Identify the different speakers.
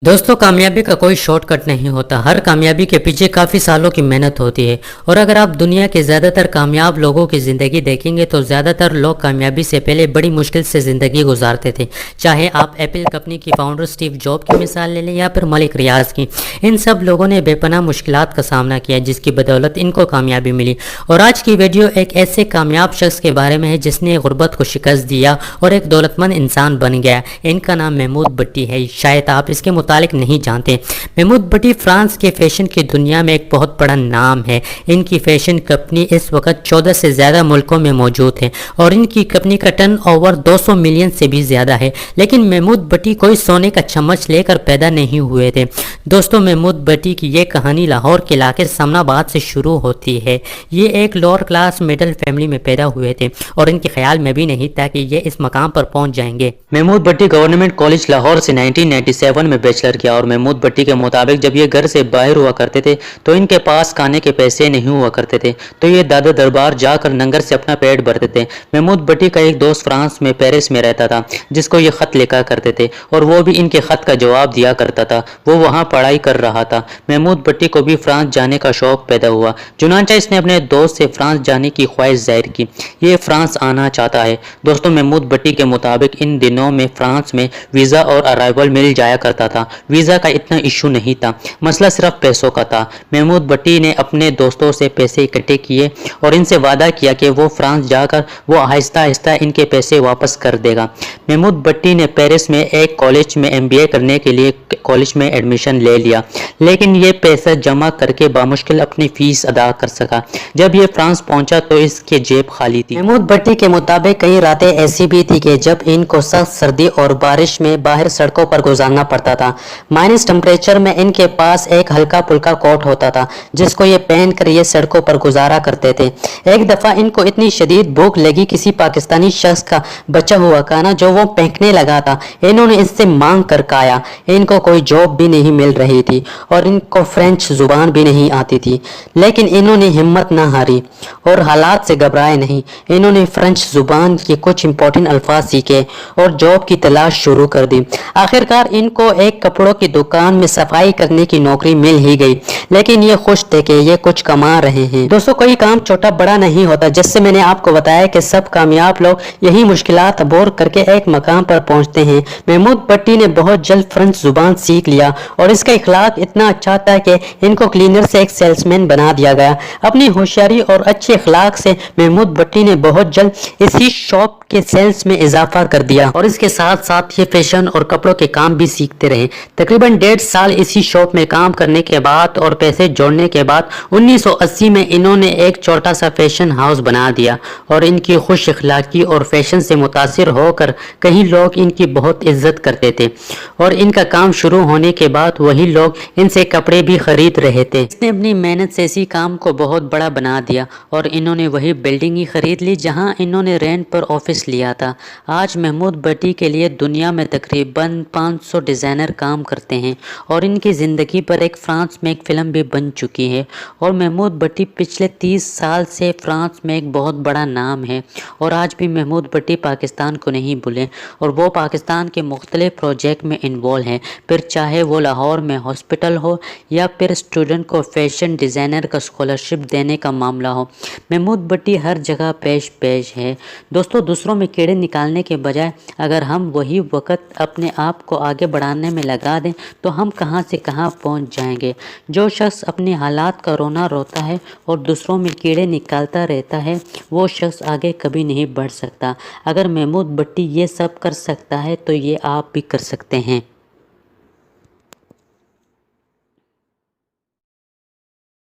Speaker 1: दोस्तों, कामयाबी का कोई शॉर्टकट नहीं होता। हर कामयाबी के पीछे काफ़ी सालों की मेहनत होती है। और अगर आप दुनिया के ज़्यादातर कामयाब लोगों की ज़िंदगी देखेंगे तो ज़्यादातर लोग कामयाबी से पहले बड़ी मुश्किल से ज़िंदगी गुजारते थे। चाहे आप एप्पल कंपनी की फाउंडर स्टीव जॉब की मिसाल ले लें या फिर मलिक रियाज की, इन सब लोगों ने बेपनाह मुश्किलात का सामना किया जिसकी बदौलत इनको कामयाबी मिली। और आज की वीडियो एक ऐसे कामयाब शख्स के बारे में है जिसने गुर्बत को शिकस्त दिया और एक दौलतमंद इंसान बन गया। इनका नाम महमूद भट्टी है। शायद आप इसके मुतालिक नहीं जानते। महमूद भट्टी फ्रांस के फैशन की दुनिया में एक बहुत बड़ा नाम है। इनकी फैशन कंपनी इस वक्त 14 से ज़्यादा मुल्कों में मौजूद है और इनकी कंपनी का टर्न ओवर 200 मिलियन से भी ज़्यादा है। लेकिन महमूद भट्टी कोई सोने का चम्मच लेकर पैदा नहीं हुए थे। दोस्तों, महमूद भट्टी की ये कहानी लाहौर के इलाके सामनाबाद से शुरू होती है। ये एक लोअर क्लास मिडिल फैमिली में पैदा हुए थे और इनके ख्याल में भी नहीं था कि ये इस मकाम पर पहुंच जाएंगे। महमूद भट्टी गवर्नमेंट कॉलेज लाहौर से 1997 में बैचलर किया और महमूद भट्टी के मुताबिक जब ये घर से बाहर हुआ करते थे तो इनके पास खाने के पैसे नहीं हुआ करते थे, तो ये दादा दरबार जाकर लंगर से अपना पेट भरते थे। महमूद भट्टी का एक दोस्त फ्रांस में पेरिस में रहता था जिसको ये खत लिखा करते थे और वो भी इनके खत का जवाब दिया करता था। वो वहाँ पढ़ाई कर रहा था। महमूद भट्टी को भी फ्रांस जाने का शौक पैदा हुआ, चुनांचे इसने अपने दोस्त से फ्रांस जाने की ख्वाहिश जाहिर की। ये फ्रांस आना चाहता है। दोस्तों, महमूद भट्टी के मुताबिक इन दिनों में फ्रांस में वीज़ा और अराइवल मिल जाया करता था। वीज़ा का इतना इशू नहीं था, मसला सिर्फ पैसों का था। महमूद भट्टी ने अपने दोस्तों से पैसे इकट्ठे किए और इनसे वादा किया कि वो फ्रांस जाकर वो आहिस्ता आहिस्ता इनके पैसे वापस कर देगा। महमूद भट्टी ने पेरिस में एक कॉलेज में MBA करने के लिए कॉलेज में एडमिशन ले लिया, लेकिन ये पैसा जमा करके बामुश्किल अपनी फीस अदा कर सका। जब ये फ्रांस पहुंचा तो इसकी जेब खाली थी। महमूद भट्टी के मुताबिक कई रातें ऐसी भी थी कि जब इनको सख्त सर्दी और बारिश में बाहर सड़कों पर गुजारना पड़ता था। माइनस टेम्परेचर में इनके पास एक हल्का फुल्का कोट होता था जिसको ये पहन कर ये सड़कों पर गुजारा करते थे। एक दफ़ा इनको इतनी शदीद भूख लगी, किसी पाकिस्तानी शख्स का बचा हुआ खाना जो वो फेंकने लगा था, इन्होंने इससे मांग कर खाया। इनको कोई जॉब भी नहीं मिल रही थी और इनको फ्रेंच जुबान भी नहीं आती थी, लेकिन इन्होंने हिम्मत न हारी और हालात से घबराए नहीं। इन्होंने फ्रेंच जुबान के कुछ इंपॉर्टेंट अल्फाज सीखे और जॉब की तलाश शुरू कर दी। आखिरकार इनको एक कपड़ों की दुकान में सफाई करने की नौकरी मिल ही गई, लेकिन ये खुश थे कि ये कुछ कमा रहे हैं। दोस्तों, कोई काम छोटा बड़ा नहीं होता। जैसे मैंने आपको बताया कि सब कामयाब लोग यही मुश्किलात अबोर करके एक मकाम पर पहुंचते हैं। महमूद भट्टी ने बहुत जल्द फ्रेंच जुबान सीख लिया और इसका इखलाक इतना अच्छा था कि इनको क्लीनर से एक सेल्समैन बना दिया गया। अपनी होशियारी और अच्छे इखलाक से महमूद भट्टी ने बहुत जल्द इसी शॉप के सेल्स में इजाफा कर दिया और इसके साथ साथ ये फैशन और कपड़ों के काम भी सीखते रहे। तकरीबन 1.5 साल इसी शॉप में काम करने के बाद और पैसे जोड़ने के बाद 1980 में इन्होंने एक छोटा सा फैशन हाउस बना दिया और इनकी खुश इखलाकी और फैशन से मुतासिर होकर कई लोग इनकी बहुत इज्जत करते थे और इनका काम शुरू होने के बाद वही लोग इनसे कपड़े भी खरीद रहे थे। इसने अपनी मेहनत से इसी काम को बहुत बड़ा बना दिया और इन्होंने वही बिल्डिंग ही खरीद ली जहां इन्होंने रेंट पर ऑफिस लिया था। आज महमूद भट्टी के लिए दुनिया में तकरीबन 500 डिज़ाइनर काम करते हैं और इनकी ज़िंदगी पर एक फ्रांस में एक फ़िल्म भी बन चुकी है। और महमूद भट्टी पिछले 30 साल से फ्रांस में एक बहुत बड़ा नाम है और आज भी महमूद भट्टी पाकिस्तान को नहीं भूले और वो पाकिस्तान के मुख्तलिफ प्रोजेक्ट में इन्वॉल्व हैं, फिर चाहे वो लाहौर में हॉस्पिटल हो या फिर स्टूडेंट को फैशन डिज़ाइनर का स्कॉलरशिप देने का मामला हो। महमूद भट्टी हर जगह पेश है। दोस्तों, दूसरों में कीड़े निकालने के बजाय अगर हम वही वक्त अपने आप को आगे बढ़ाने में लगा दें तो हम कहां से कहां पहुंच जाएंगे। जो शख्स अपने हालात का रोना रोता है और दूसरों में कीड़े निकालता रहता है वो शख्स आगे कभी नहीं बढ़ सकता। अगर महमूद भट्टी ये सब कर सकता है तो ये आप भी कर सकते हैं।